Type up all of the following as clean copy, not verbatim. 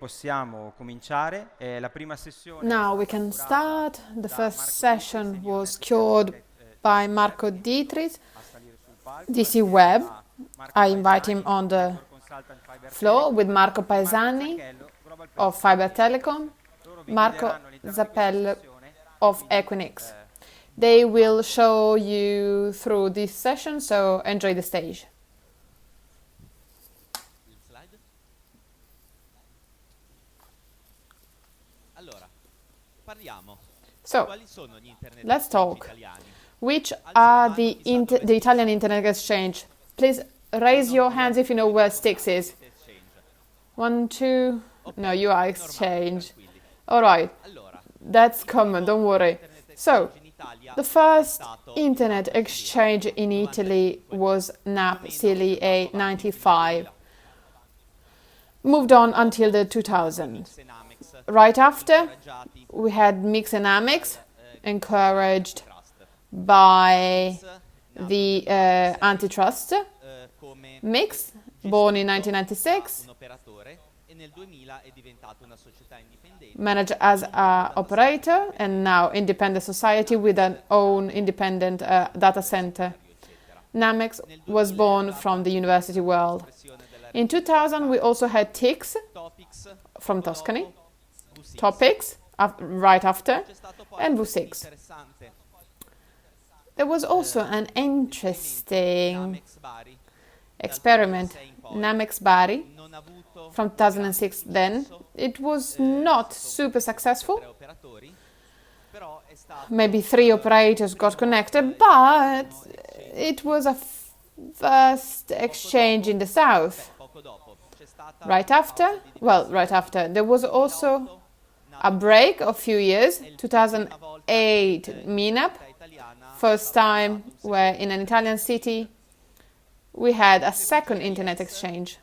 possiamo cominciare. La prima sessione Now we can start. The first session was cured by Marco Dietrich, di Seeweb. I invite him on the floor with Marco Paesani of Fiber Telecom, Marco Zacchello of Equinix. They will show you through this session, so enjoy the stage. So, let's talk. Which are the Italian Internet Exchange? Please raise your hands if you know where Stix is. 1, 2... No, you are Exchange. Alright, that's common, don't worry. So, the first Internet Exchange in Italy was NAP 95. Moved on until the 2000s. Right after, we had Mix and NAMEX, encouraged by the antitrust. Mix, born in 1996, managed as an operator and now independent society with an own independent data center. NAMEX was born from the university world. In 2000, we also had TIX from Tuscany, Topics right after, and V6. There was also an interesting experiment, NAMEX Bari, from 2006 then. It was not super successful. Maybe 3 operators got connected, but it was a first exchange in the south. Right after, there was also a break of a few years, 2008 MINAP, first time where in an Italian city we had a second internet exchange.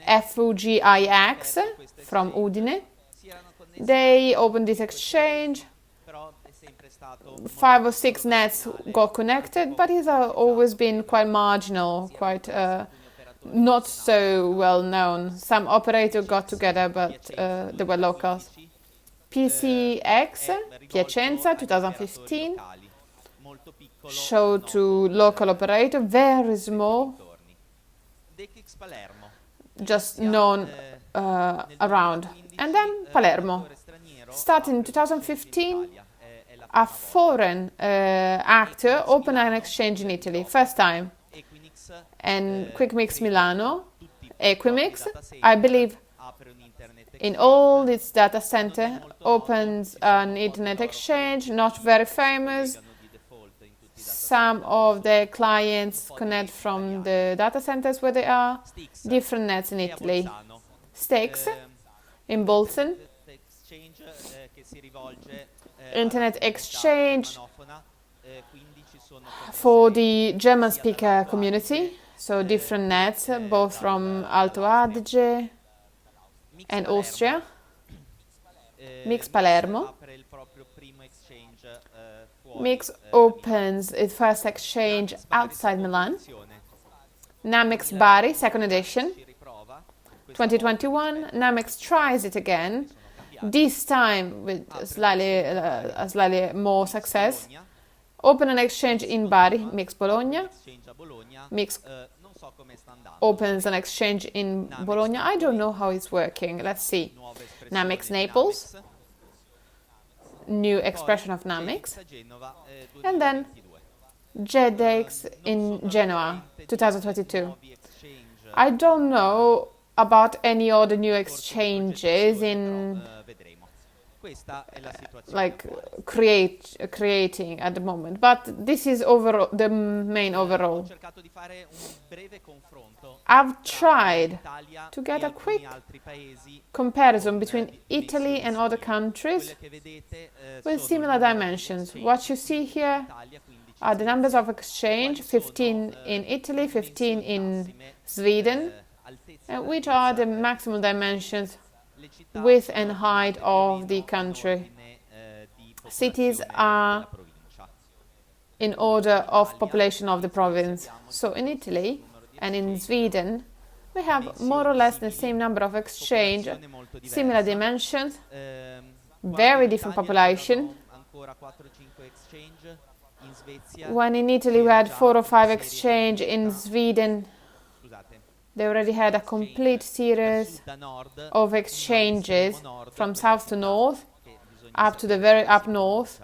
FUGIX from Udine. They opened this exchange. 5 or 6 nets got connected, but it's always been quite marginal, quite not so well known. Some operators got together, but they were locals. PCX, Piacenza, 2015, showed to local operator, very small, just known around. And then Palermo. Starting in 2015, a foreign actor opened an exchange in Italy, first time. And Quickmix Milano, Equinix, I believe, in all its data center, opens an internet exchange, not very famous. Some of their clients connect from the data centers where they are, different nets in Italy. Stix in Bolton, internet exchange for the German speaker community, so different nets, both from Alto Adige and Austria. Mix Palermo. Mix opens its first exchange outside Milan. NAMEX Bari, second edition. 2021, NAMEX tries it again, this time with slightly more success. Open an exchange in Bari, Mix Bologna. Mix opens an exchange in Bologna. I don't know how it's working. Let's see. NAMEX Naples. New expression of NAMEX. And then JEDEX in Genoa, 2022. I don't know about any other new exchanges in creating at the moment, but this is overall the main overall. I've tried to get a quick comparison between Italy and other countries with similar dimensions. What you see here are the numbers of exchange, 15 in Italy, 15 in Sweden, and which are the maximum dimensions, width and height of the country. Cities are in order of population of the province. So in Italy and in Sweden, we have more or less the same number of exchange, similar dimensions, very different population. When in Italy we had 4 or 5 exchange, in Sweden they already had a complete series of exchanges from south to north, up to the very up north,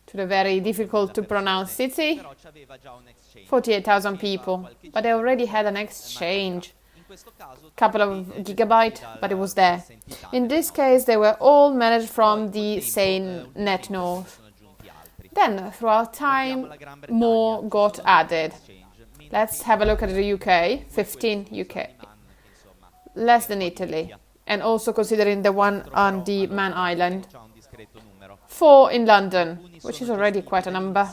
to the very difficult to pronounce city, 48,000 people, but they already had an exchange, couple of gigabyte, but it was there. In this case, they were all managed from the same net north. Then, throughout time, more got added. Let's have a look at the UK, 15 UK, less than Italy, and also considering the one on the Man Island. 4 in London, which is already quite a number.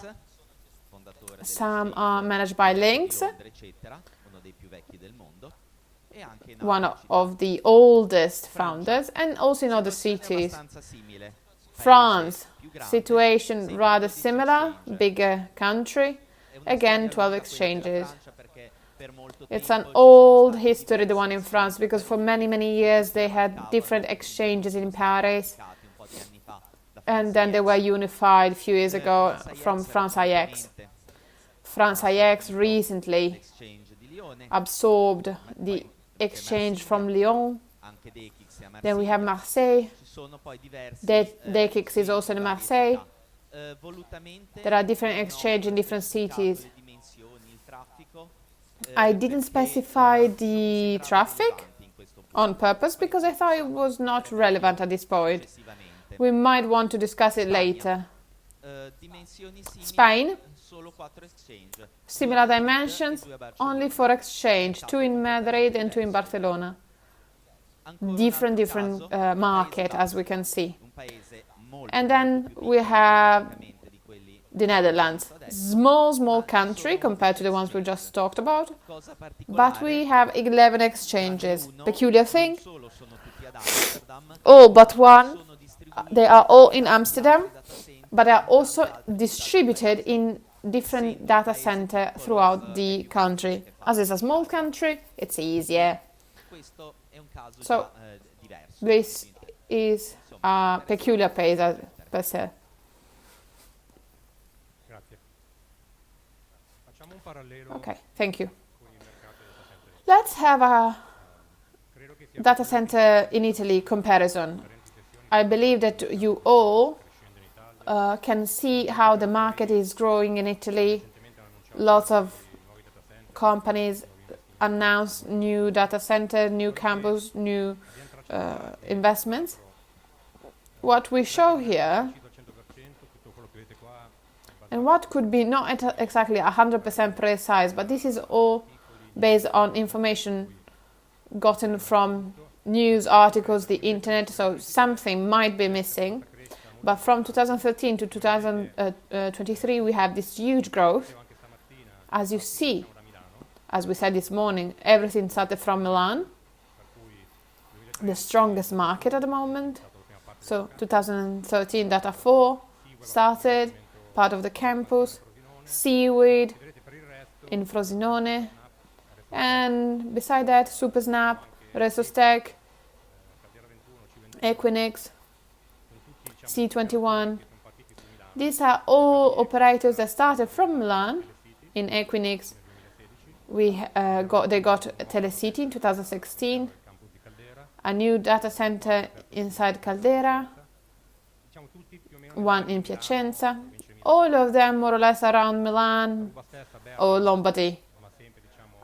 Some are managed by links, one of the oldest founders, and also in other cities. France, situation rather similar, bigger country, again 12 exchanges. It's an old history, the one in France, because for many, many years they had different exchanges in Paris, and then they were unified a few years ago from France IX. France IX recently absorbed the exchange from Lyon. Then we have Marseille. DECIX is also in Marseille. There are different exchanges in different cities. I didn't specify the traffic on purpose because I thought it was not relevant at this point. We might want to discuss it later. Spain, similar dimensions, only 4 exchange, 2 in Madrid and 2 in Barcelona. Different market, as we can see. And then we have the Netherlands. Small country compared to the ones we just talked about. But we have 11 exchanges. Peculiar thing, all but one, they are all in Amsterdam, but they are also distributed in different data centers throughout the country. As it's a small country, it's easier. So this is a peculiar case per se. Okay, thank you. Let's have a data center in Italy comparison. I believe that you all can see how the market is growing in Italy. Lots of companies announce new data center, new campus, new investments. What we show here, and what could be not exactly 100% precise, but this is all based on information gotten from news articles, the internet, so something might be missing. But from 2013 to 2023, we have this huge growth. As you see, as we said this morning, everything started from Milan, the strongest market at the moment. So 2013, Data 4 started, part of the campus, Seeweb in Frosinone, and beside that, Supersnap, Resostec, Equinix, C21. These are all operators that started from Milan. In Equinix, they got Telecity in 2016, a new data center inside Caldera, one in Piacenza, all of them more or less around Milan or Lombardy.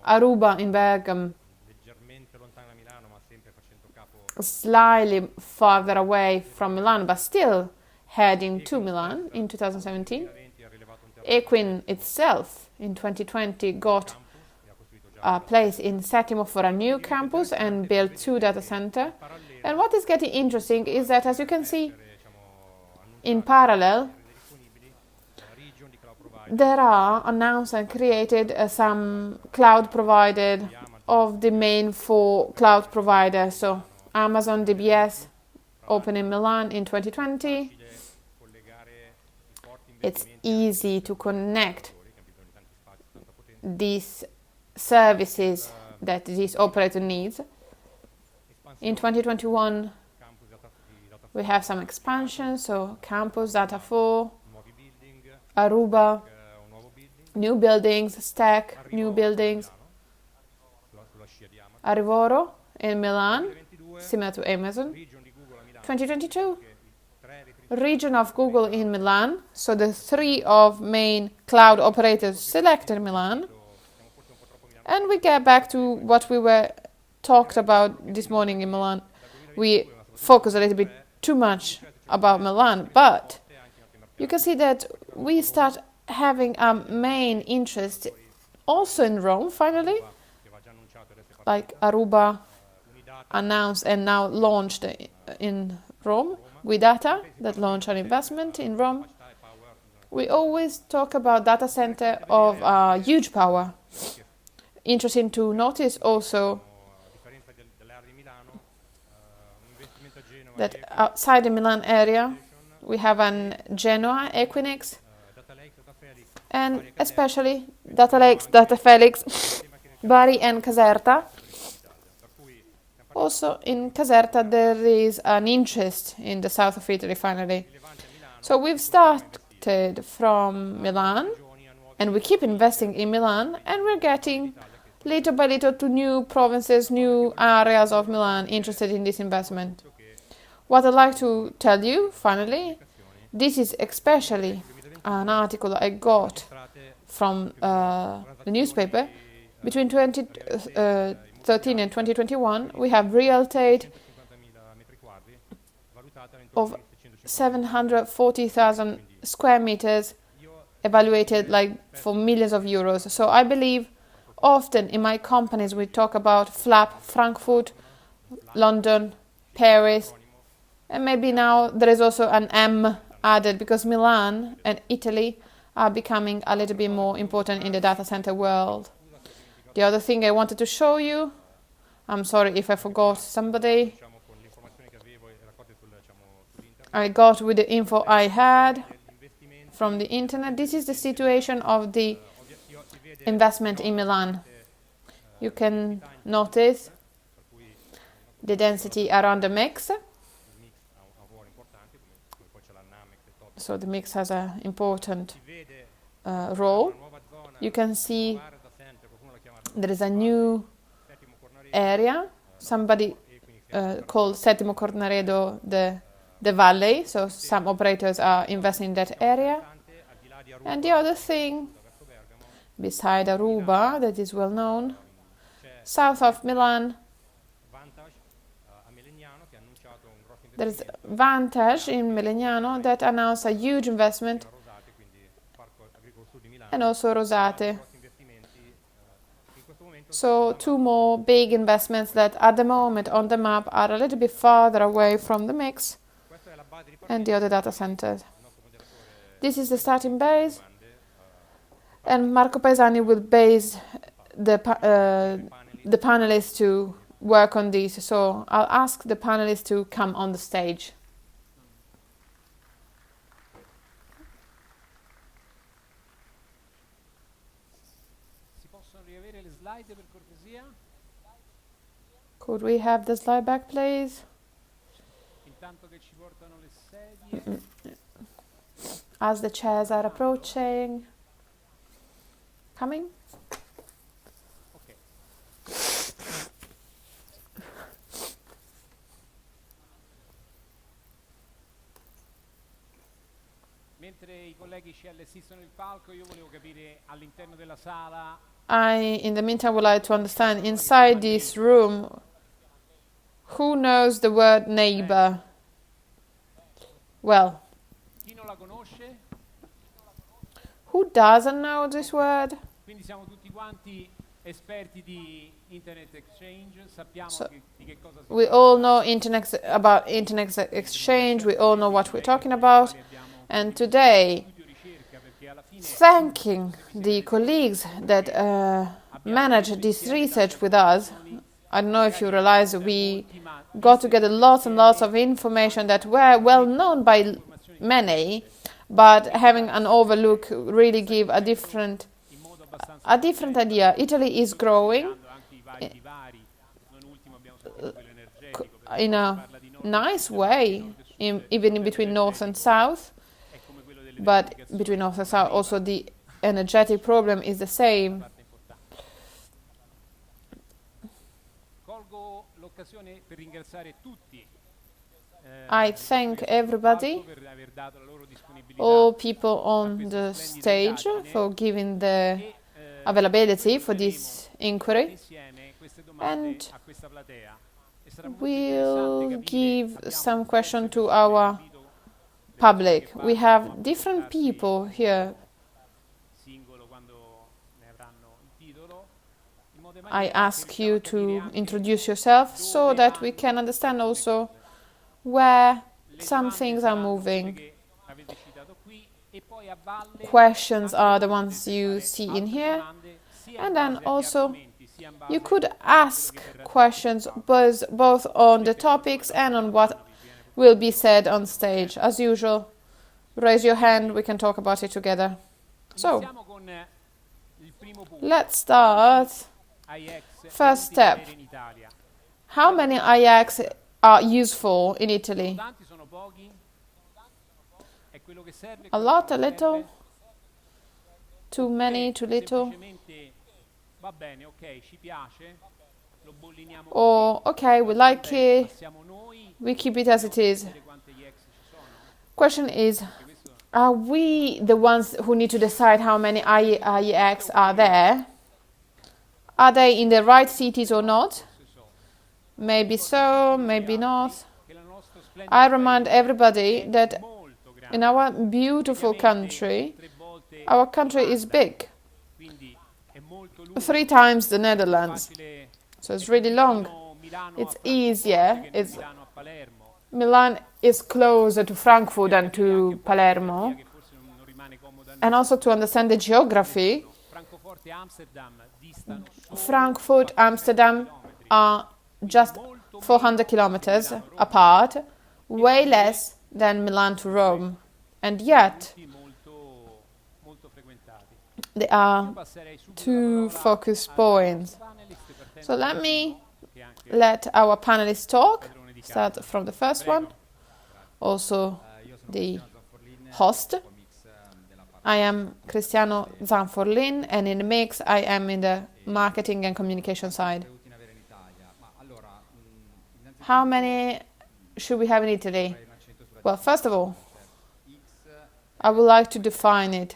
Aruba in Bergamo, slightly farther away from Milan, but still heading to Milan in 2017. Equin itself in 2020 got a place in Settimo for a new campus and built 2 data centers. And what is getting interesting is that, as you can see, in parallel, there are announced and created some cloud provided of the main 4 cloud providers. So Amazon DBS opened in Milan in 2020. It's easy to connect these services that this operator needs. In 2021, we have some expansion, so campus, Data 4, Aruba, new buildings, Stack, new buildings, Arivoro in Milan, similar to Amazon. 2022, region of Google in Milan, so the 3 of main cloud operators selected Milan. And we get back to what we were talked about this morning in Milan. We focus a little bit too much about Milan, but you can see that we start having a main interest also in Rome, finally, like Aruba announced and now launched in Rome, Guidata, that launched an investment in Rome. We always talk about data center of huge power. Interesting to notice also that outside the Milan area, we have an Genoa, Equinix, and especially Data Lakes, Data Felix, Bari and Caserta. Also in Caserta there is an interest in the south of Italy finally. So we've started from Milan and we keep investing in Milan and we're getting little by little to new provinces, new areas of Milan interested in this investment. What I'd like to tell you finally, this is especially an article I got from the newspaper. Between 2013 and 2021, we have real estate of 740,000 square meters evaluated like for millions of euros. So I believe often in my companies we talk about FLAP, Frankfurt, London, Paris, and maybe now there is also an M added because Milan and Italy are becoming a little bit more important in the data center world. The other thing I wanted to show you, I'm sorry if I forgot somebody, I got with the info I had from the internet. This is the situation of the investment in Milan. You can notice the density around the mix. So the mix has an important role. You can see there is a new area, somebody called Settimo Cornaredo, the valley, so some operators are investing in that area. And the other thing, beside Aruba, that is well known, south of Milan, there is Vantage in Melegnano that announced a huge investment, and also Rosate. So 2 more big investments that at the moment on the map are a little bit farther away from the mix and the other data centers. This is the starting base, and Marco Paesani will base the panelists to work on this. So I'll ask the panelists to come on the stage. Could we have the slide back, please? As the chairs are approaching. Coming? Okay. Mentre i colleghi ci allestiscono il palco, io volevo capire all'interno della sala. In the meantime, would like to understand inside this room, who knows the word neighbor? Well, who doesn't know this word? Quindi siamo tutti quanti esperti di Internet Exchange, sappiamo di che cosa si we all know about Internet Exchange, we all know what we're talking about, and today, thanking the colleagues that manage this research with us, I don't know if you realize we got together lots and lots of information that were well known by many, but having an overlook really give a different idea. Italy is growing in a nice way, even in between north and south. But between north and south, also the energetic problem is the same. I thank everybody, all people on the stage, for giving the availability for this inquiry, and we'll give some question to our public. We have different people here. I ask you to introduce yourself so that we can understand also where some things are moving. Questions are the ones you see in here, and then also you could ask questions both on the topics and on what will be said on stage. As usual, raise your hand, we can talk about it together. So, let's start. First step. How many IX are useful in Italy? A lot, a little? Too many, too little? Or, okay, we like it, we keep it as it is. Question is, are we the ones who need to decide how many IX are there? Are they in the right cities or not? Maybe so, maybe not. I remind everybody that in our beautiful country, our country is big. 3 times the Netherlands. So it's really long. It's easier. Milan is closer to Frankfurt than to Palermo. And also to understand the geography, Frankfurt, Amsterdam are just 400 kilometers apart, way less than Milan to Rome. And yet, they are 2 focus points. So let our panelists talk. Start from the first one. Also the host. I am Cristiano Zanforlin, and in the mix I am in the marketing and communication side. How many should we have in Italy? Well, first of all, I would like to define it.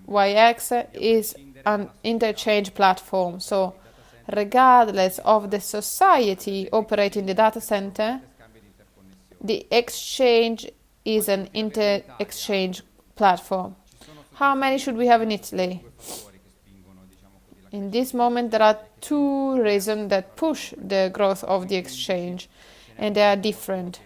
YX is an interchange platform. So, regardless of the society operating the data center, the exchange is an inter-exchange platform. How many should we have in Italy? In this moment, there are 2 reasons that push the growth of the exchange, and they are different.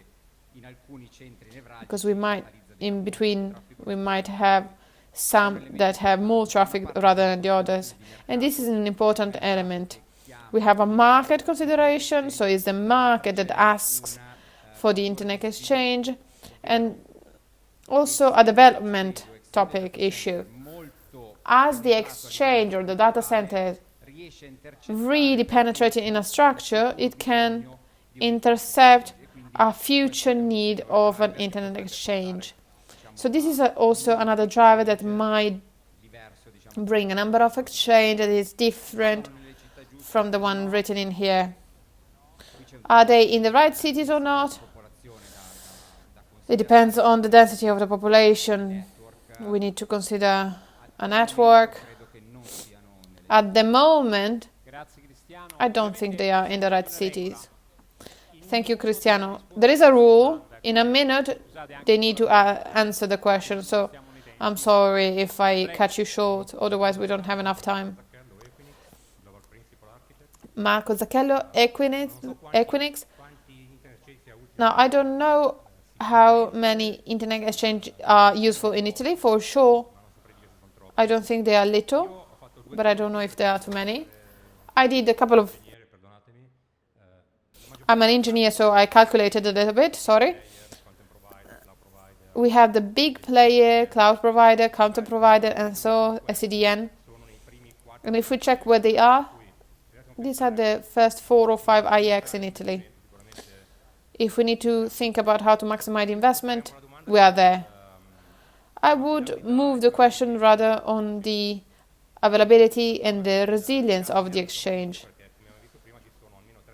Because we might have some that have more traffic rather than the others. And this is an important element. We have a market consideration, so it's the market that asks for the internet exchange, and also a development topic issue. As the exchange or the data center really penetrating in a structure, it can intercept a future need of an internet exchange. So this is also another driver that might bring a number of exchange that is different from the one written in here. Are they in the right cities or not? It depends on the density of the population. We need to consider a network. At the moment, I don't think they are in the right cities. Thank you, Cristiano. There is a rule. In a minute, they need to answer the question. So I'm sorry if I cut you short. Otherwise, we don't have enough time. Marco Zacchello, Equinix. Now, I don't know how many internet exchange are useful in Italy. For sure, I don't think they are little, but I don't know if there are too many. I did a couple of... I'm an engineer, so I calculated a little bit, sorry. We have the big player, cloud provider, counter provider, and so SCDN. And if we check where they are, these are the first 4 or 5 IX in Italy. If we need to think about how to maximize investment, we are there. I would move the question rather on the availability and the resilience of the exchange.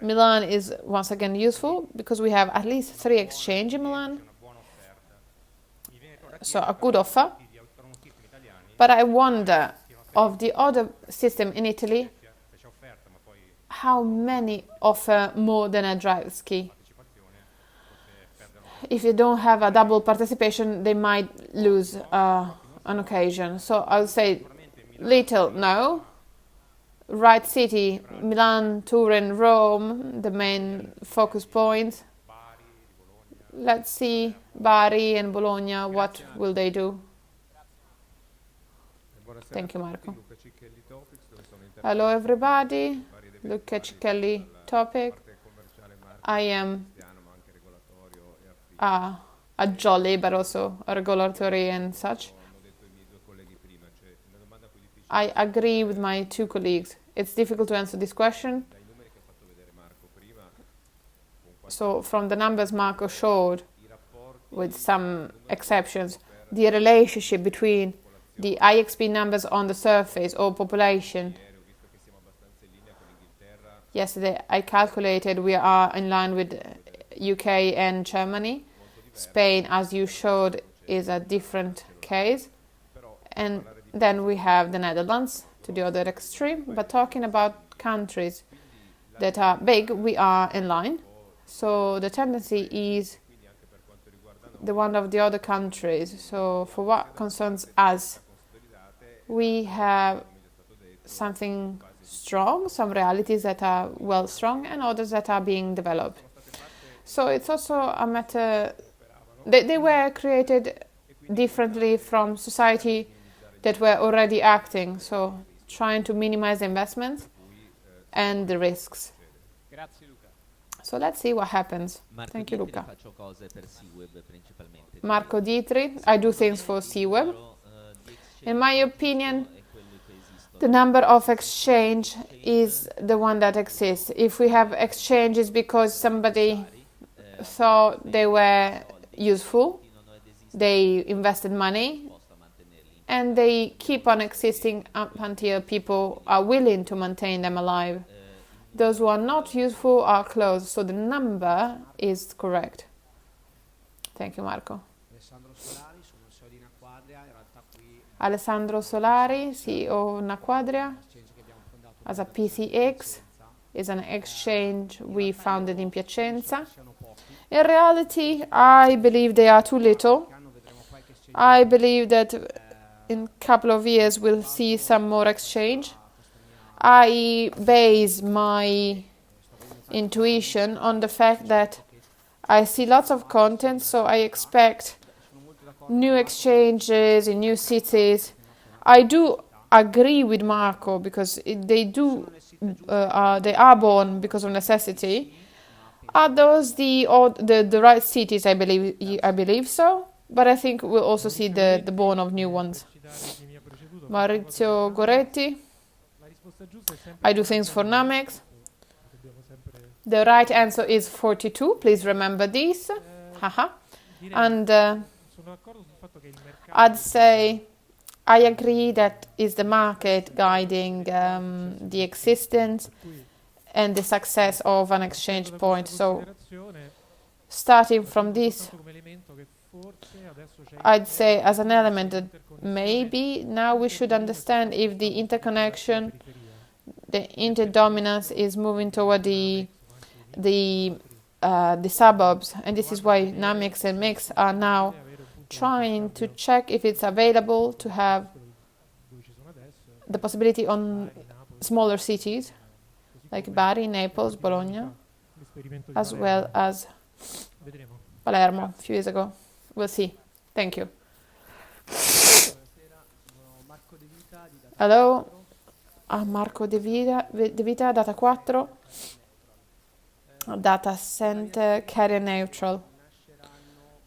Milan is once again useful because we have at least 3 exchanges in Milan, so a good offer. But I wonder of the other system in Italy, how many offer more than a drive ski? If you don't have a double participation, they might lose an occasion. So I would say little, no. Right city, Milan, Turin, Rome, the main focus points. Let's see Bari and Bologna, what will they do? Thank you, Marco. Hello, everybody. Luca, Cicchelli topic. I am a jolly, but also a regulatory and such. I agree with my 2 colleagues. It's difficult to answer this question. So from the numbers Marco showed, with some exceptions, the relationship between the IXP numbers on the surface or population. Yesterday I calculated we are in line with UK and Germany. Spain, as you showed, is a different case. And then we have the Netherlands to the other extreme. But talking about countries that are big, we are in line. So the tendency is the one of the other countries. So for what concerns us, we have something strong, some realities that are well strong and others that are being developed. So it's also a matter, they were created differently from society that were already acting, so trying to minimize the investments and the risks. So let's see what happens. Thank you, Luca. Marco Ditri, I do things for Seeweb. In my opinion, the number of exchange is the one that exists. If we have exchanges because somebody thought they were useful, they invested money, and they keep on existing up until people are willing to maintain them alive. Those who are not useful are closed, so the number is correct. Thank you, Marco. Alessandro Solari, CEO of Naquadria, as a PCX, is an exchange we founded in Piacenza. In reality, I believe they are too little. I believe that in a couple of years we'll see some more exchange. I base my intuition on the fact that I see lots of content, so I expect new exchanges in new cities. I do agree with Marco because they are born because of necessity. Are those the right cities? I believe so, but I think we'll also see the born of new ones. Maurizio Goretti, I do things for NAMEX. The right answer is 42. Please remember this. Haha. And I'd say I agree that is the market guiding the existence and the success of an exchange point. So starting from this, I'd say as an element that maybe now we should understand if the interconnection, the interdominance is moving toward the suburbs, and this is why NAMEX and MEX are now trying to check if it's available to have the possibility on smaller cities like Bari, Naples, Bologna, as well as Palermo a few years ago. We'll see. Thank you. Hello, Marco De Vita, Data 4, data center carrier neutral.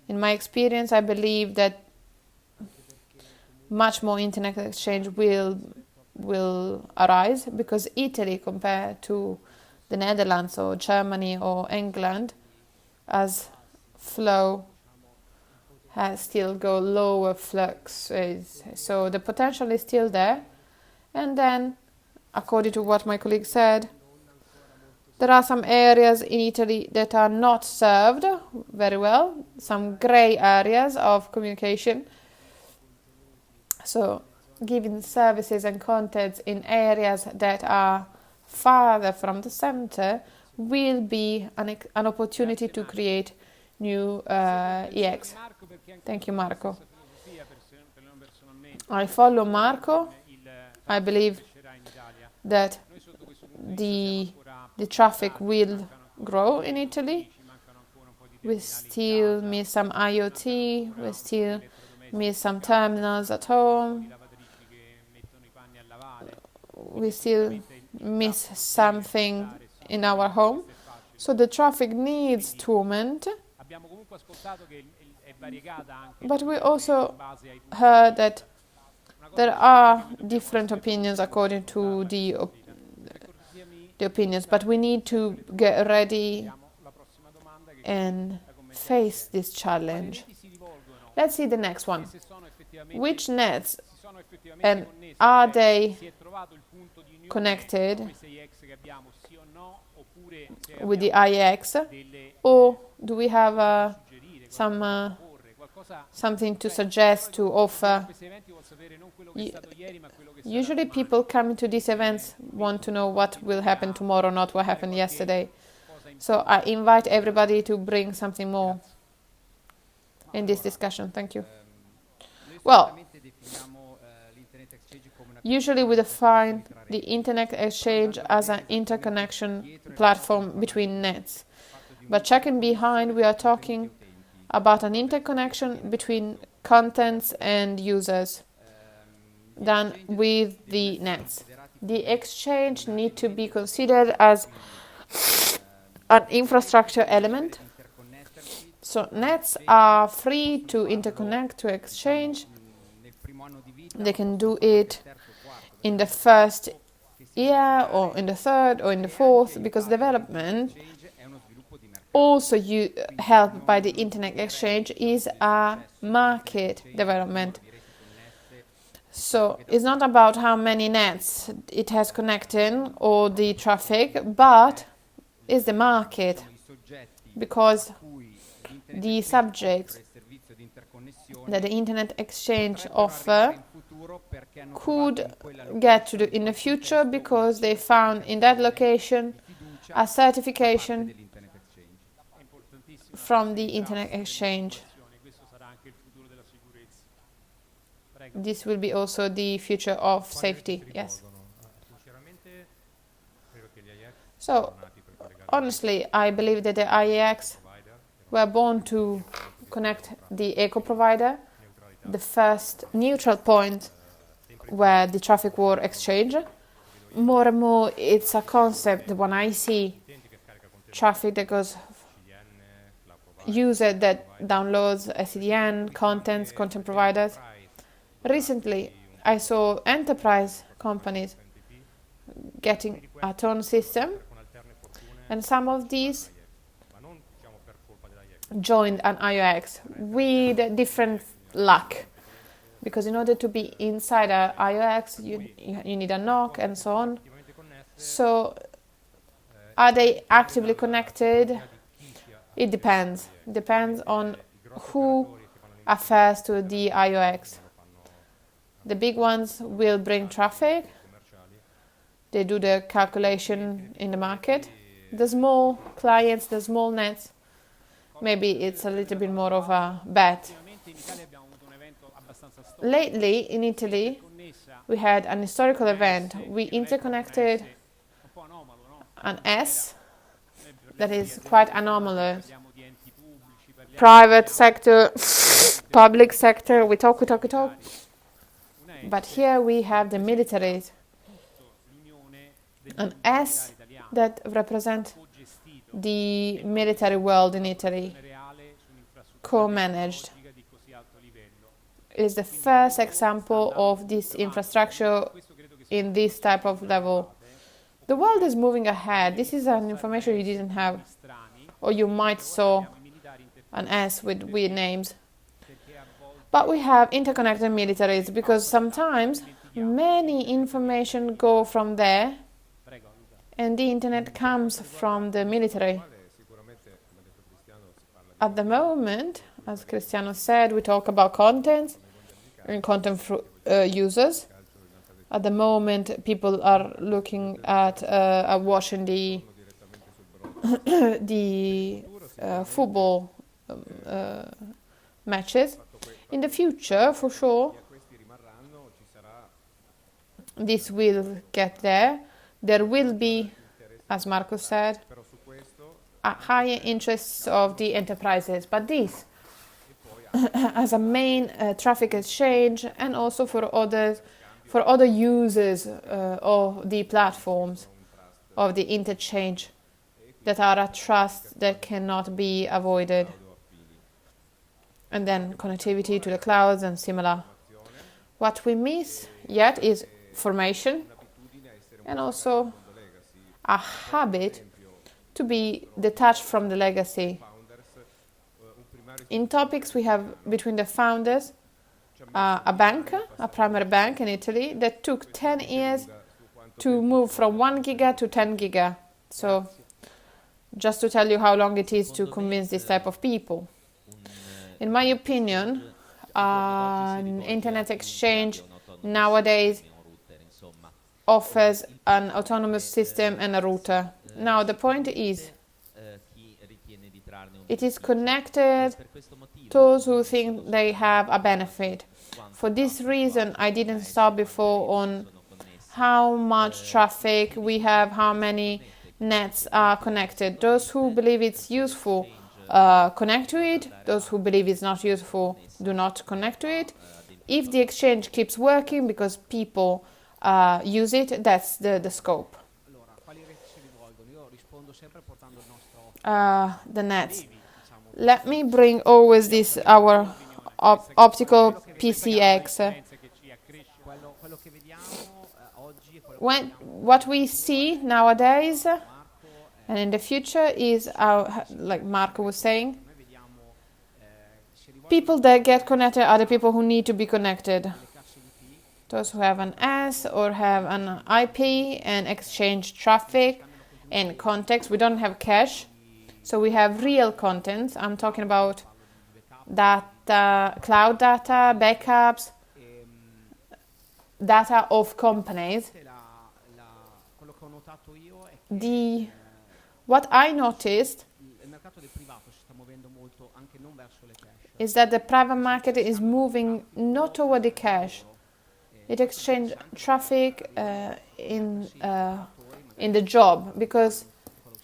In my experience, I believe that much more internet exchange will arise because Italy, compared to the Netherlands or Germany or England, as flow has still go lower flux. So the potential is still there. And then, according to what my colleague said, there are some areas in Italy that are not served very well, some grey areas of communication. So giving services and contents in areas that are farther from the center will be an opportunity to create new EX. Thank you, Marco. I follow Marco. I believe that the traffic will grow in Italy. We still miss some IoT. We still miss some terminals at home. We still miss something in our home. So the traffic needs to augment. But we also heard that there are different opinions according to the opinions, but we need to get ready and face this challenge. Let's see the next one. Which nets, and are they connected with the IX, or do we have something to suggest, to offer? Usually people coming to these events want to know what will happen tomorrow, not what happened yesterday. So I invite everybody to bring something more in this discussion. Thank you. Well, usually we define the Internet Exchange as an interconnection platform between nets. But checking behind, we are talking about an interconnection between contents and users done with the nets. The exchange need to be considered as an infrastructure element. So nets are free to interconnect, to exchange. They can do it in the first year or in the third or in the fourth, because development also helped by the Internet Exchange is a market development. So it's not about how many nets it has connected or the traffic, but it's the market, because the subjects that the Internet Exchange offer could get to in the future because they found in that location a certification from the Internet Exchange. This will be also the future of safety, yes. So, honestly, I believe that the IEX were born to connect the eco provider, the first neutral point where the traffic war exchange. More and more, it's a concept that when I see traffic that goes, user that downloads SCDN, content providers. Recently, I saw enterprise companies getting a tone system, and some of these joined an IOX with different luck, because in order to be inside an IOX, you need a NOC and so on. So, are they actively connected? It depends. Depends on who affairs to the IOX. The big ones will bring traffic. They do the calculation in the market. The small clients, the small nets, maybe it's a little bit more of a bet. Lately, in Italy, we had an historical event. We interconnected an S that is quite anomalous. Private sector, public sector, we talk. But here we have the militaries. An S that represents the military world in Italy, co-managed. Is the first example of this infrastructure in this type of level. The world is moving ahead. This is an information you didn't have, or you might saw an S with weird names. But we have interconnected militaries because sometimes many information go from there and the internet comes from the military. At the moment, as Cristiano said, we talk about content and content users. At the moment, people are looking at watching the football matches. In the future, for sure, this will get there. There will be, as Marco said, a higher interest of the enterprises, but this as a main traffic exchange and also for other users of the platforms of the interchange that are a trust that cannot be avoided. And then connectivity to the clouds and similar. What we miss yet is formation and also a habit to be detached from the legacy. In topics we have between the founders a primary bank in Italy that took 10 years to move from 1 giga to 10 giga. So just to tell you how long it is to convince this type of people. In my opinion, an internet exchange nowadays offers an autonomous system and a router. Now, the point is, it is connected those who think they have a benefit. For this reason, I didn't stop before on how much traffic we have, how many nets are connected. Those who believe it's useful connect to it. Those who believe it's not useful do not connect to it. If the exchange keeps working because people use it, that's the scope. The nets. Let me bring always this, our optical PCX. What we see nowadays and in the future is, like Marco was saying, people that get connected are the people who need to be connected. Those who have an S or have an IP and exchange traffic and context. We don't have cache, so we have real contents. I'm talking about data, cloud data, backups, data of companies. What I noticed is that the private market is moving not toward the cache. It exchanges traffic in the job because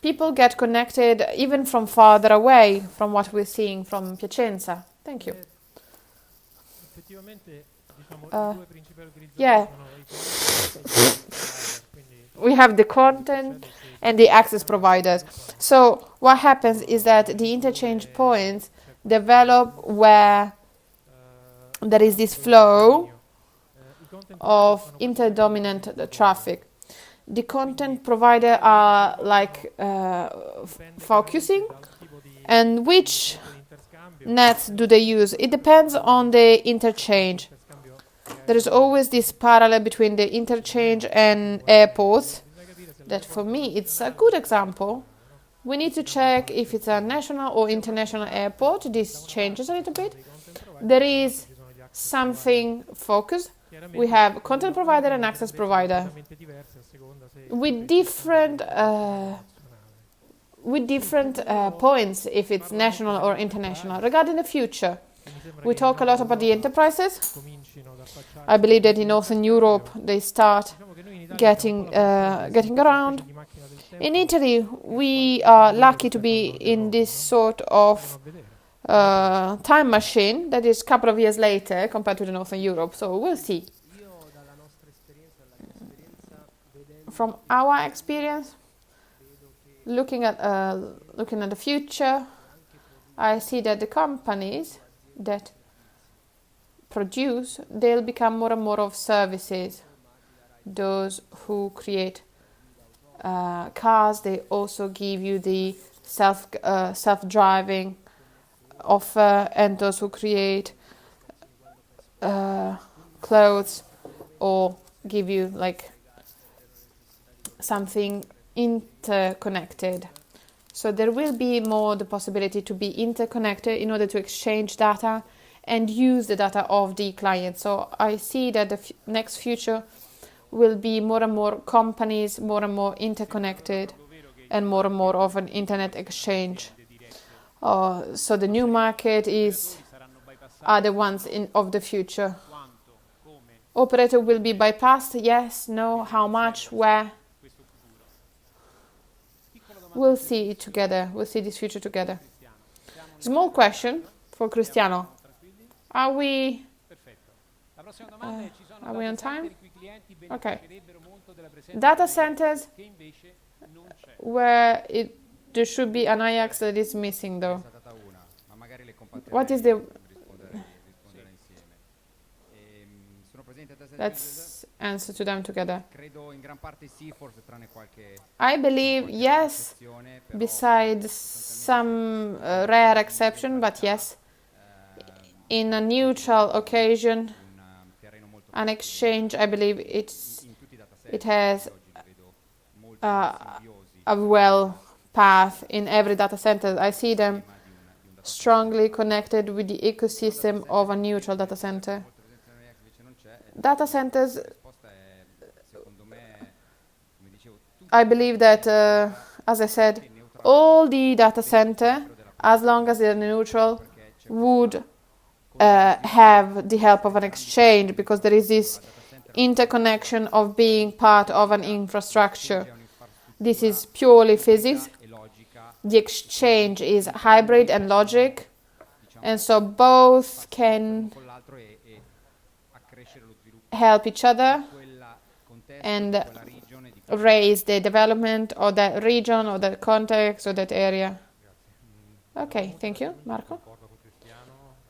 people get connected even from farther away from what we're seeing from Piacenza. Thank you. Yeah. We have the content and the access providers. So what happens is that the interchange points develop where there is this flow of interdominant traffic. The content provider are like focusing, and which nets do they use? It depends on the interchange. There is always this parallel between the interchange and airports. That for me, it's a good example. We need to check if it's a national or international airport. This changes a little bit. There is something focused. We have content provider and access provider with different points if it's national or international. Regarding the future, we talk a lot about the enterprises. I believe that in Northern Europe they start getting around. In Italy, we are lucky to be in this sort of time machine that is a couple of years later compared to the Northern Europe. So we'll see. From our experience, looking at the future, I see that the companies that produce, they'll become more and more of services. Those who create cars, they also give you the self-driving offer and those who create clothes or give you like something interconnected. So there will be more the possibility to be interconnected in order to exchange data and use the data of the client. So I see that the next future will be more and more companies, more and more interconnected, and more of an internet exchange. So the new market are the ones of the future. Operator will be bypassed? Yes, no, how much, where? We'll see it together. We'll see this future together. Small question for Cristiano. Are we on time? Okay. Data centers where there should be an IX that is missing though. What is the... Let's answer to them together. I believe yes, besides some rare exception, but yes, in a neutral occasion, an exchange, I believe it has a well path in every data center. I see them strongly connected with the ecosystem of a neutral data center. Data centers, I believe that, as I said, all the data center, as long as they're neutral, would have the help of an exchange, because there is this interconnection of being part of an infrastructure. This is purely physics. The exchange is hybrid and logic, and so both can help each other and raise the development of that region or that context or that area. Okay, thank you. Marco?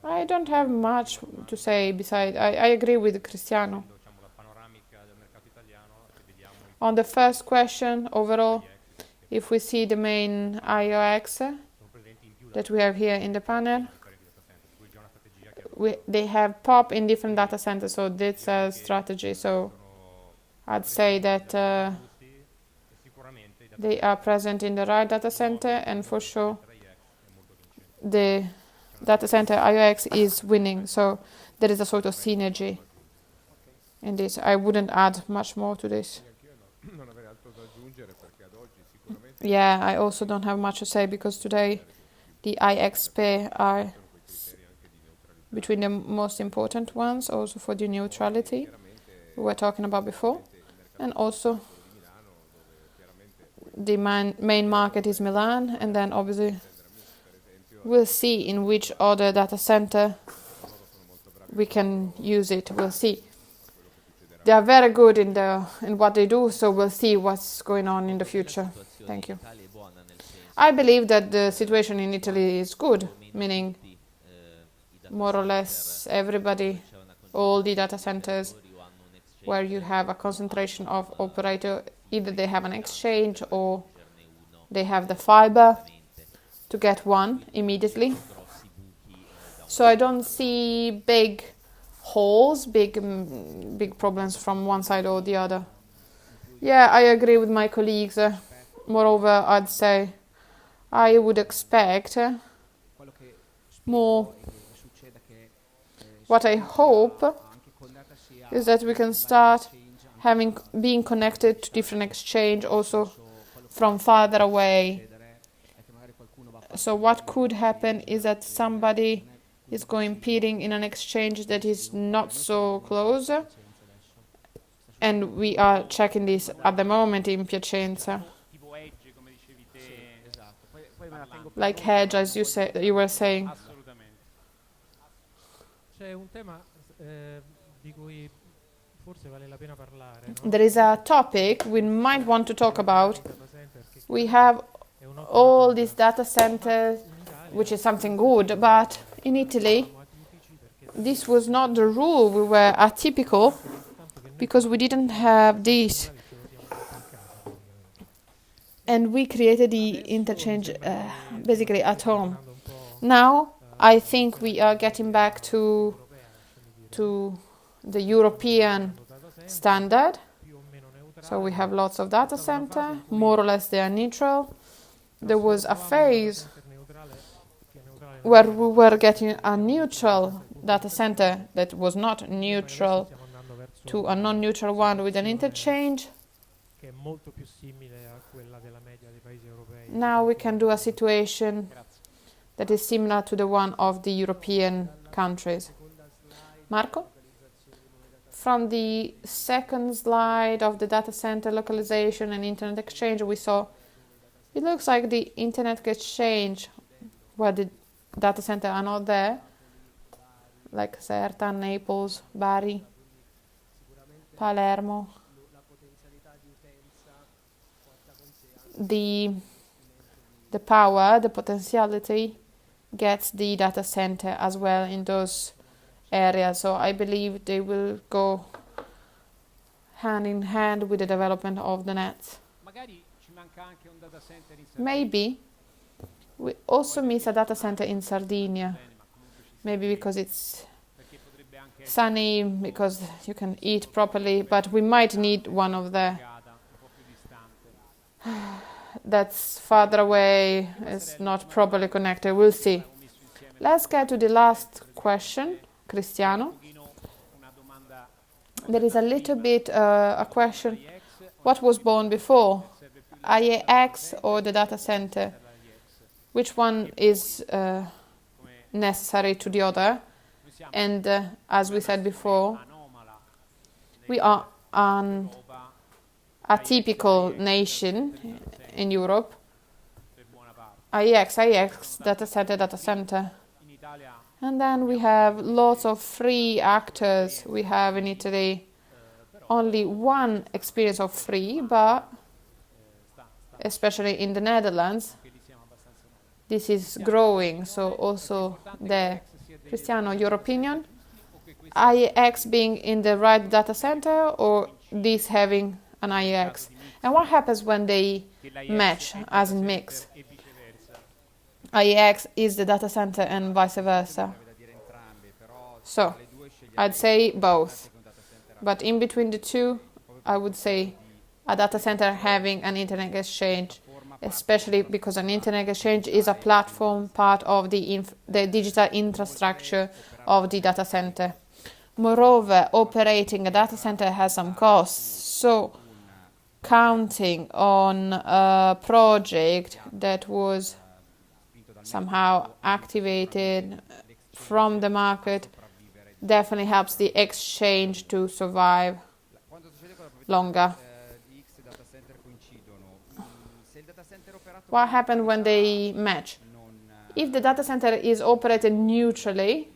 I don't have much to say besides, I agree with Cristiano. On the first question, overall, if we see the main IOX that we have here in the panel, they have pop in different data centers, so that's a strategy. So I'd say that they are present in the right data center, and for sure the data center IOX is winning. So there is a sort of synergy in this. I wouldn't add much more to this. Yeah, I also don't have much to say, because today the IXP are between the most important ones, also for the neutrality we were talking about before. And also the main market is Milan, and then obviously we'll see in which other data center we can use it. We'll see. They are very good in what they do, so we'll see what's going on in the future. Thank you. I believe that the situation in Italy is good, meaning more or less everybody, all the data centers where you have a concentration of operator, either they have an exchange or they have the fiber to get one immediately. So I don't see big holes, big problems from one side or the other. Yeah, I agree with my colleagues. Moreover, I'd say I would expect more. What I hope is that we can start being connected to different exchange also from farther away. So what could happen is that somebody is competing in an exchange that is not so close, and we are checking this at the moment in Piacenza. Like hedge, as you were saying. There is a topic we might want to talk about. We have all these data centers, which is something good, but in Italy, this was not the rule. We were atypical because we didn't have this. And we created the interchange basically at home. Now, I think we are getting back to the European standard. So we have lots of data center, more or less they are neutral. There was a phase where we were getting a neutral data center that was not neutral to a non-neutral one with an interchange. Now we can do a situation that is similar to the one of the European countries. Marco? From the second slide of the data center localization and internet exchange, we saw it looks like the internet exchange where the data center are not there, like Caserta, Naples, Bari, Palermo. The power, the potentiality gets the data center as well in those areas. So I believe they will go hand in hand with the development of the nets. Maybe we also miss a data center in Sardinia. Maybe because it's sunny, because you can eat properly, but we might need one of the that's farther away, is not properly connected. We'll see. Let's get to the last question, Cristiano. There is a little bit a question. What was born before? IAX or the data center? Which one is necessary to the other? And as we said before, we are an atypical nation in Europe. IX, data center. And then we have lots of free actors. We have in Italy only one experience of free, but especially in the Netherlands, this is growing. So also there. Cristiano, your opinion? IX being in the right data center or this having an IX? And what happens when they match, as in mix? IX is the data center and vice versa. So, I'd say both. But in between the two, I would say a data center having an internet exchange, especially because an internet exchange is a platform part of the digital infrastructure of the data center. Moreover, operating a data center has some costs. So, counting on a project that was somehow activated from the market definitely helps the exchange to survive longer. What happens when they match? If the data center is operated neutrally,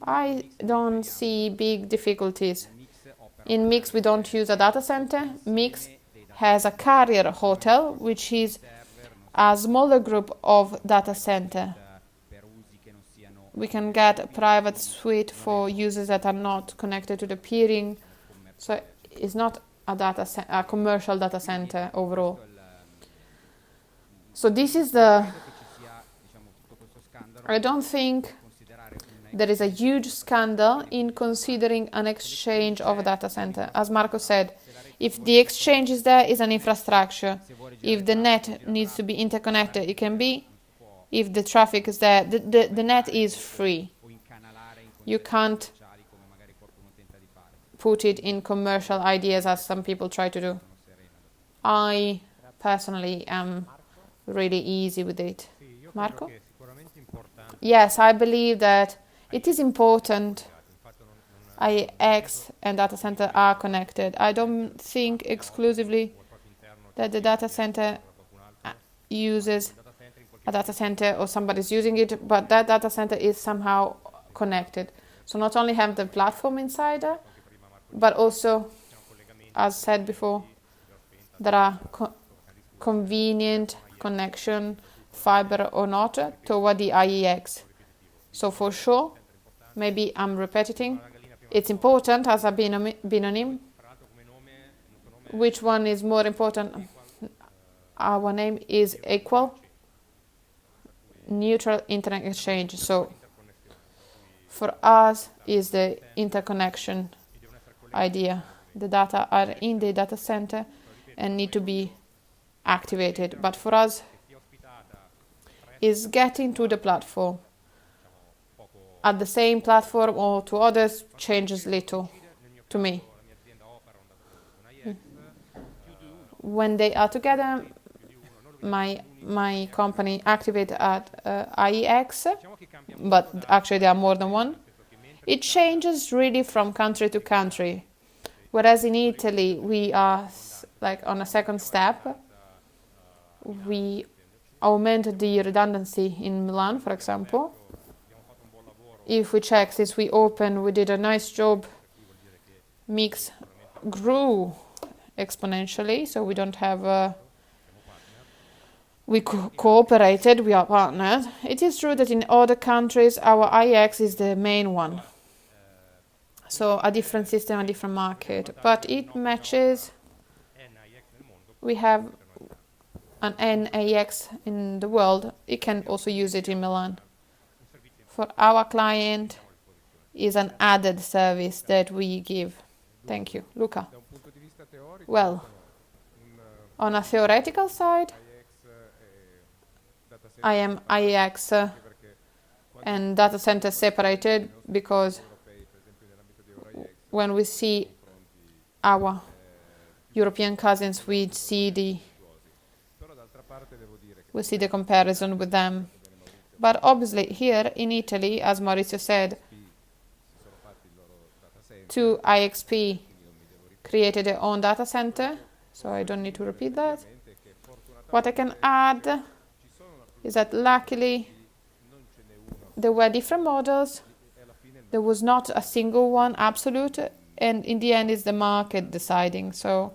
I don't see big difficulties. In Mix, we don't use a data center. Mix has a carrier hotel, which is a smaller group of data center. We can get a private suite for users that are not connected to the peering. So it's not a commercial data center overall. So this is I don't think there is a huge scandal in considering an exchange of a data center. As Marco said, if the exchange is there, it's an infrastructure. If the net needs to be interconnected, it can be. If the traffic is there, the net is free. You can't put it in commercial ideas as some people try to do. I personally am really easy with it. Marco? Yes, I believe that it is important IX and data center are connected. I don't think exclusively that the data center uses a data center or somebody's using it, but that data center is somehow connected. So not only have the platform inside, but also, as said before, there are convenient connection, fiber or not, toward the IEX. So for sure, maybe I'm repeating, it's important as a binonym. Which one is more important? Our name is equal. neutral internet exchange. So for us is the interconnection idea. The data are in the data center and need to be activated. But for us is getting to the platform. At the same platform or to others changes little to me. When they are together, my company activate at IX, but actually there are more than one. It changes really from country to country. Whereas in Italy, we are like on a second step. We augmented the redundancy in Milan, for example. If we check, since we opened, we did a nice job. Mix grew exponentially, so we don't have we cooperated, we are partners. It is true that in other countries our IX is the main one, so a different system, a different market, but it matches. We have an NAX in the world, it can also use it in Milan. For our client is an added service that we give. Thank you. Luca. Well, on a theoretical side, I am IX and data center separated, because when we see our European cousins, we see the comparison with them. But obviously here in Italy, as Maurizio said, 2 IXP created their own data center, so I don't need to repeat that. What I can add is that luckily there were different models. There was not a single one absolute, and in the end it's the market deciding. So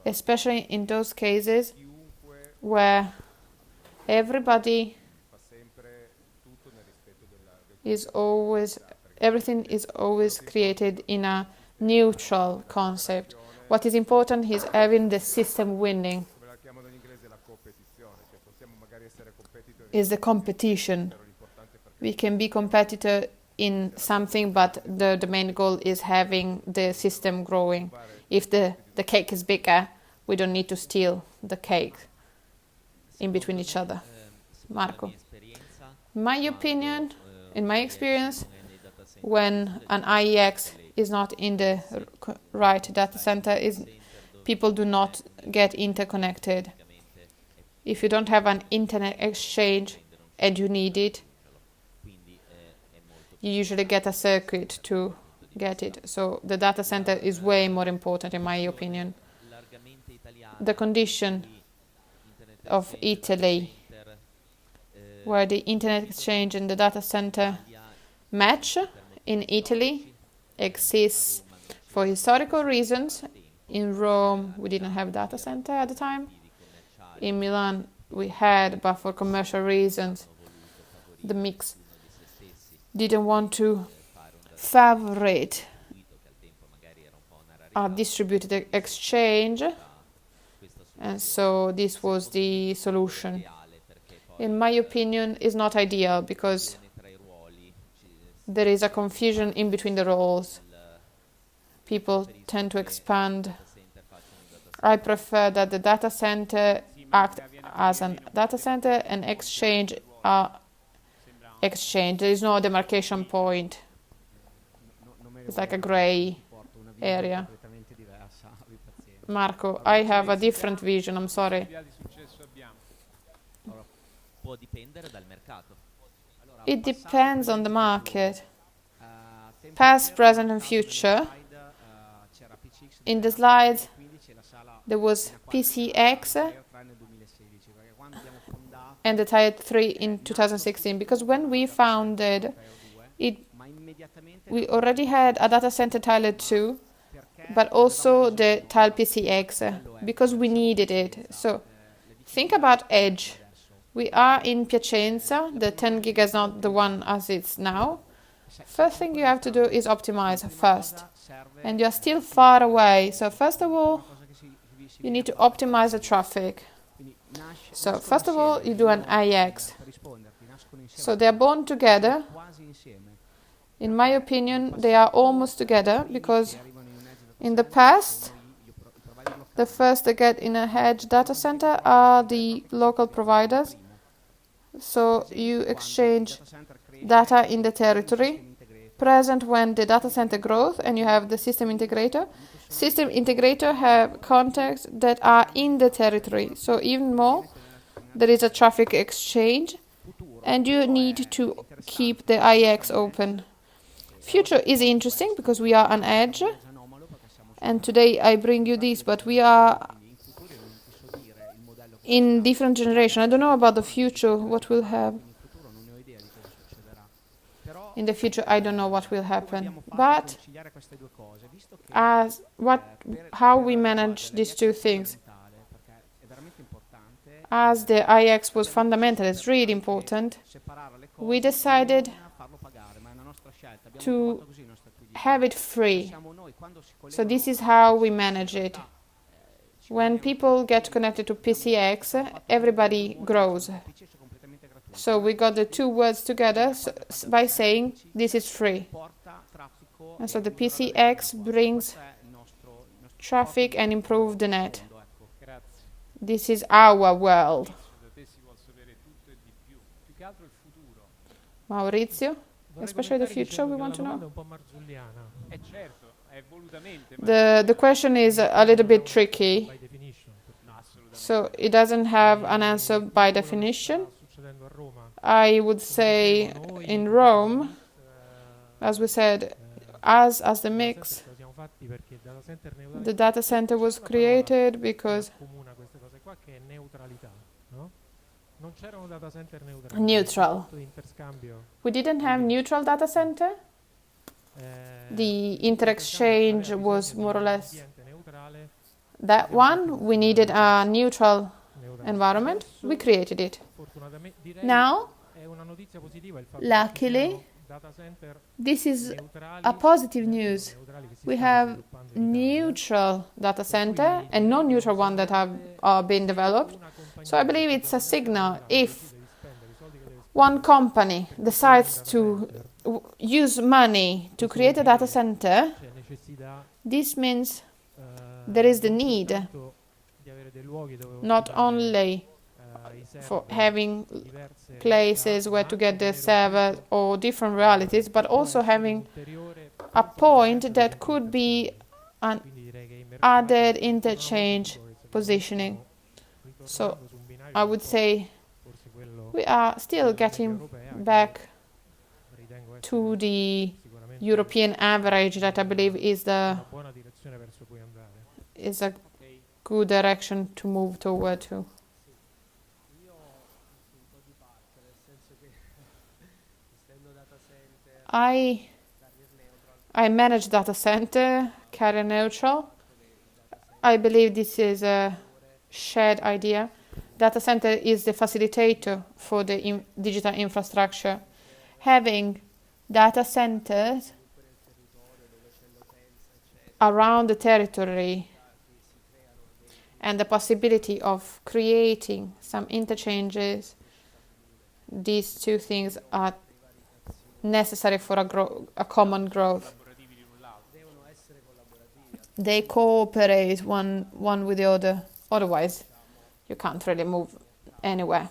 especially in those cases where everybody everything is always created in a neutral concept. What is important is having the system winning. Is the competition. We can be competitor in something, but the main goal is having the system growing. If the cake is bigger, we don't need to steal the cake in between each other. Marco. My opinion, in my experience, when an IEX is not in the right data center, people do not get interconnected. If you don't have an internet exchange and you need it, you usually get a circuit to get it. So the data center is way more important, in my opinion. The condition of Italy, where the internet exchange and the data center match in Italy, exists for historical reasons. In Rome, we didn't have data center at the time. In Milan, we had, but for commercial reasons, the mix didn't want to favorite a distributed exchange, and so this was the solution. In my opinion, it's not ideal because there is a confusion in between the roles. People tend to expand. I prefer that the data center act as a data center and exchange exchange. There is no demarcation point. It's like a gray area. Marco, I have a different vision, I'm sorry. It depends on the market. Past, present and future. In the slides, there was PCX and the Tier 3 in 2016, because when we founded it, we already had a data center Tier 2, but also the Tile PCX, because we needed it. So think about edge. We are in Piacenza, the 10 gig is not the one as it's now. First thing you have to do is optimize first. And you're still far away. So first of all, you need to optimize the traffic. So first of all, you do an IX. So they are born together. In my opinion, they are almost together because in the past, the first to get in a edge data center are the local providers. So you exchange data in the territory. Present when the data center grows and you have the system integrator. System integrator have contacts that are in the territory. So even more, there is a traffic exchange and you need to keep the IX open. Future is interesting because we are on edge. And today I bring you this, but we are in different generation. I don't know about the future, what will have. In the future, I don't know what will happen. But how we manage these two things. As the IX was fundamental, it's really important, we decided to have it free. So this is how we manage it. When people get connected to PCX, everybody grows. So we got the two words together by saying this is free. And so the PCX brings traffic and improves the net. This is our world. Maurizio, especially the future, we want to know. The question is a little bit tricky. So it doesn't have an answer by definition. I would say in Rome, as we said, as the mix, the data center was created because neutral. We didn't have neutral data center. The inter-exchange was more or less that one. We needed a neutral environment. We created it. Now, luckily, this is a positive news. We have neutral data center and non-neutral one that are being developed. So I believe it's a signal. If one company decides to use money to create a data center, this means there is the need not only for having places where to get the server or different realities, but also having a point that could be an added interchange positioning. So I would say we are still getting back to the European average that I believe is a good direction to move toward to. I manage data center, carrier neutral. I believe this is a shared idea. Data center is the facilitator for the digital infrastructure. Having data centers around the territory and the possibility of creating some interchanges, these two things are necessary for a common growth. They cooperate one with the other. Otherwise, you can't really move anywhere.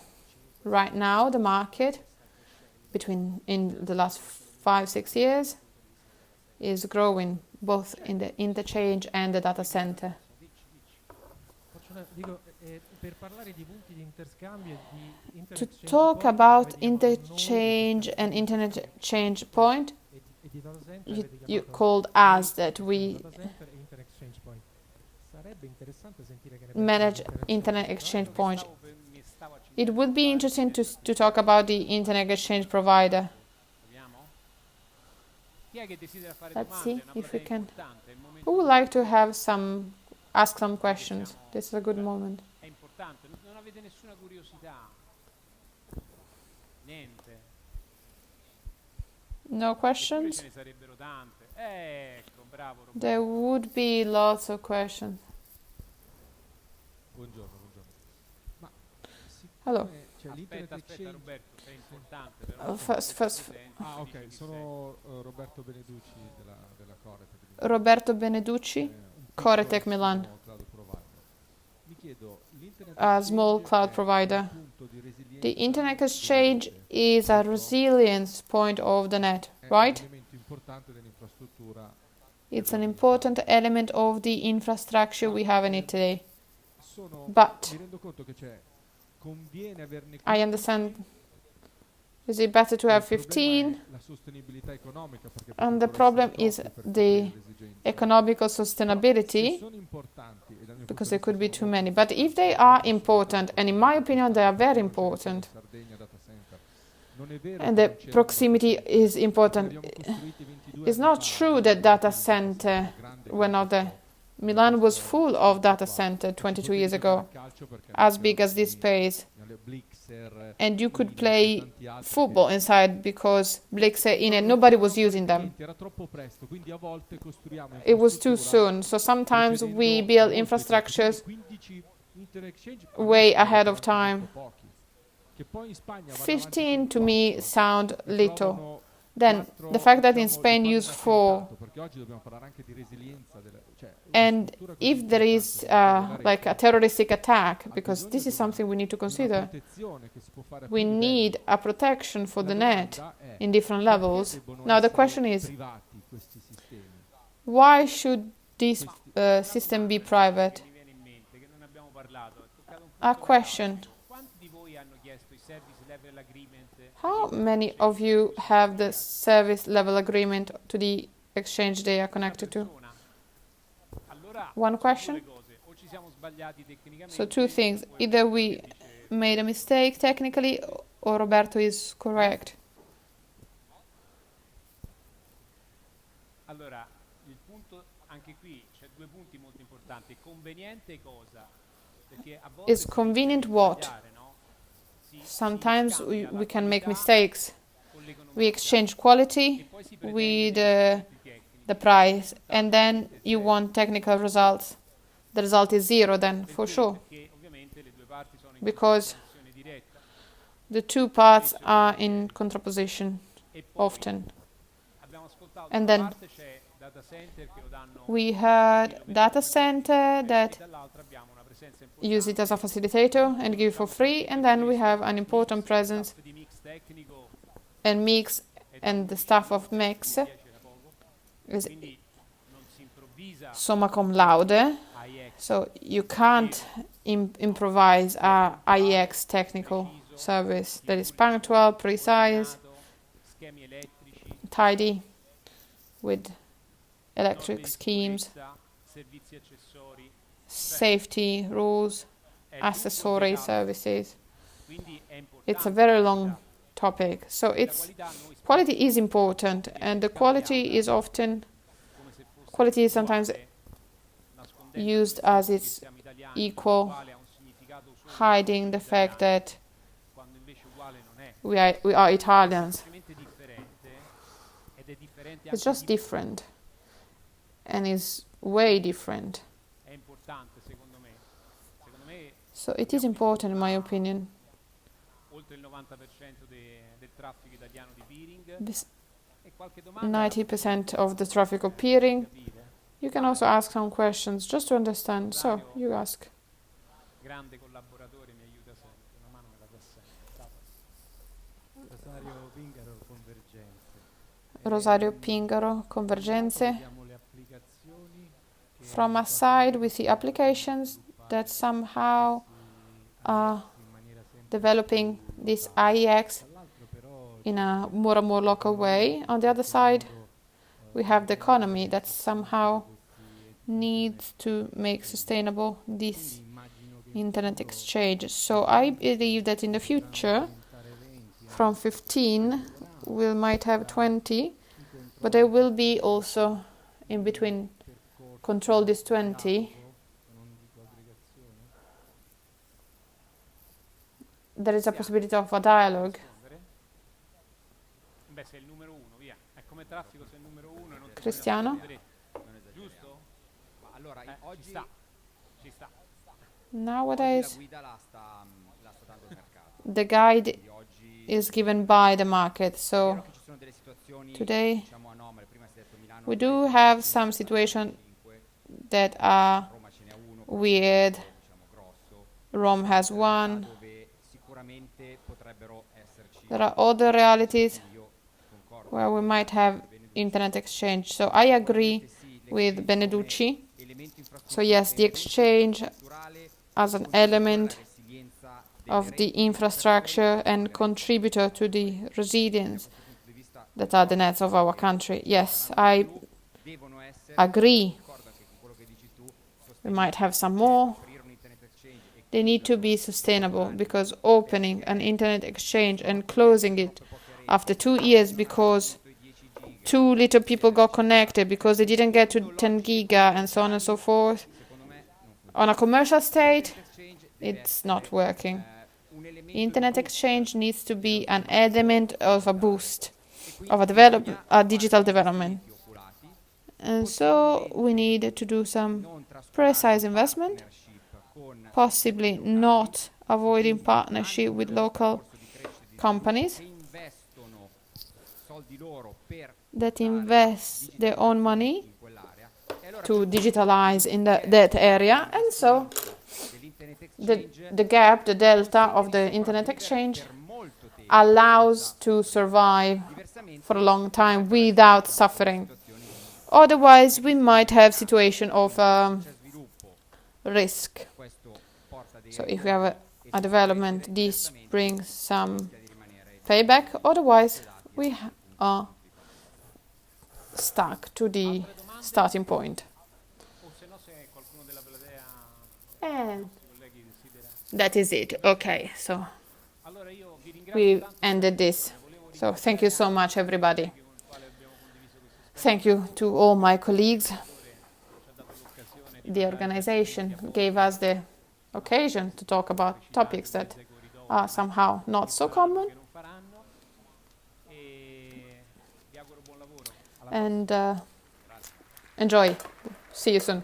Right now, the market, in the last 5-6 years, is growing both in the interchange and the data center. To talk about interchange and internet change point, you called us that we manage internet exchange point. It would be interesting to talk about the internet exchange provider. Let's see if we can. Who would like to ask some questions? This is a good moment. No questions? There would be lots of questions. Hello. Aspetta Roberto, sei importante però. Ok, sono Roberto Beneducci della Coretec. Roberto Beneducci, Coretec Milan, Mi chiedo, a small cloud provider. The Internet Exchange is a resilience point of the net, right? It's an important element of the infrastructure we have in it today. But I understand, is it better to have 15? And the problem is the economical sustainability, because there could be too many. But if they are important, and in my opinion they are very important, and the proximity is important, it's not true that data center were not there. Milan was full of data center 22 years ago, as big as this space. And you could play football inside because Blixer in it, nobody was using them. It was too soon. So sometimes we build infrastructures way ahead of time. 15 to me sound little. Then the fact that in Spain use 4, and if there is like a terroristic attack, because this is something we need to consider, we need a protection for the net in different levels. Now the question is, why should this system be private? A question. How many of you have the service level agreement to the exchange they are connected to? One question. So two things. Either we made a mistake technically or Roberto is correct. Allora, il punto anche qui c'è due punti molto importanti. Conveniente cosa? Perché a volte is convenient what? Sometimes we can make mistakes. We exchange quality with the price, and then you want technical results. The result is zero then, for sure. Because the two parts are in contraposition often. And then we heard data center that use it as a facilitator and give for free, and then we have an important presence and mix, and the staff of mix is summa cum laude, so you can't improvise a IX technical service that is punctual, precise, tidy, with electric schemes, safety rules, accessory services. It's a very long topic. So quality is important, and the quality is sometimes used as its equal, hiding the fact that we are Italians. It's just different, and is way different. So it is important, in my opinion. 90% of the traffic of peering. You can also ask some questions just to understand. So you ask. Rosario Pingaro, convergenze. From a side, we see applications that somehow are developing this IEX in a more and more local way. On the other side, we have the economy that somehow needs to make sustainable this internet exchange. So I believe that in the future, from 15, we might have 20, but there will be also in between control this 20. There is a possibility of a dialogue. Cristiano? Nowadays, the guide is given by the market. So today we do have some situations that are weird. Rome has one. There are other realities where we might have internet exchange. So I agree with Beneducci. So yes, the exchange as an element of the infrastructure and contributor to the resilience that are the nets of our country. Yes, I agree. We might have some more. They need to be sustainable, because opening an internet exchange and closing it after 2 years because too little people got connected, because they didn't get to 10 giga and so on and so forth, on a commercial state, it's not working. Internet exchange needs to be an element of a boost of a digital development. And so we need to do some precise investment, possibly not avoiding partnership with local companies that invest their own money to digitalize in that area. And so the gap, the delta of the internet exchange allows to survive for a long time without suffering. Otherwise, we might have situation of risk. So if we have a development, this brings some payback. Otherwise, we are stuck to the starting point. And that is it. Okay, so we ended this. So thank you so much, everybody. Thank you to all my colleagues. The organization gave us the occasion to talk about topics that are somehow not so common. And enjoy. See you soon.